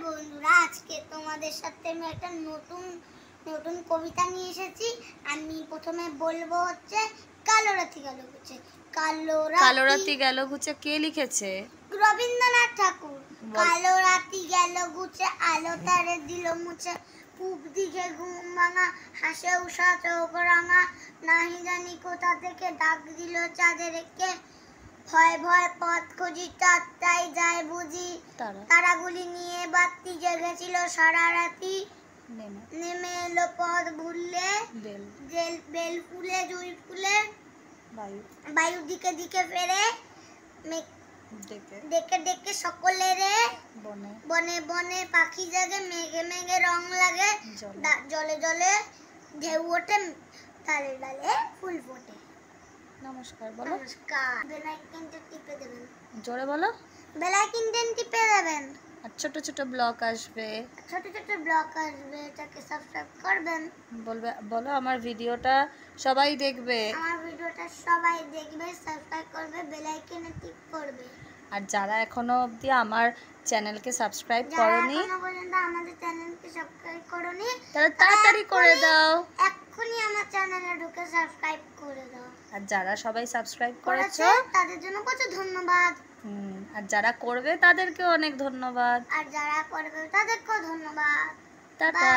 বন্ধুরা, আজকে তোমাদের সাথে আমি একটা নতুন কবিতা নিয়ে এসেছি। আমি প্রথমে বলবো হচ্ছে কালো রাতি গেল ঘুচে। কালো রাতি গেল ঘুচে কে লিখেছে? রবীন্দ্রনাথ ঠাকুর। কালো রাতি গেল ঘুচে, আলো তারে দিল মুছে, পূব দিকে ঘুম ভাঙা, হাসে উষা চোখ রাঙা, নাহি জানি কোথা থেকে ডাক দিল চাঁদের কে, ভয় ভয় পথ খুঁজি তাই যায় বুঝি, তারাগুলি নিয়ে বাতি জেগেছিল সারা রাতি, নেমে এলো পথ ভুললে বেল ফুলে জুই ফুলে, বায়ু দিকে দিকে ফেরে, ডেকে ডেকে সকলেরে, বনে বনে পাখি জাগে, মেঘে মেঘে রং লাগে, জলে জলে ঢেউ ওঠে, ডালে ডালে ফুল ফোটে। নমস্কার বলো। নমস্কার। বেল আইকনটা টিপে দেবেন। জোরে বলো। বেল আইকনটা টিপে দেবেন। আর ছোট ছোট ব্লগ আসবে। এটাকে সাবস্ক্রাইব করবেন। বলো আমার ভিডিওটা সবাই দেখবে। সাবস্ক্রাইব করবে, বেল আইকনে টিপ করবে। আর যারা এখনো অবধি আমার চ্যানেলকে সাবস্ক্রাইব করনি, তারা তাড়াতাড়ি করে দাও। এক্ষুনি আমার চ্যানেলে ঢুকে সাবস্ক্রাইব করে দাও। আর যারা সবাই সাবস্ক্রাইব করেছো তাদের জন্য প্রচুর ধন্যবাদ। আর যারা করবে তাদেরকেও অনেক ধন্যবাদ। আর যারা করবে তাদেরকেও ধন্যবাদ। টাটা।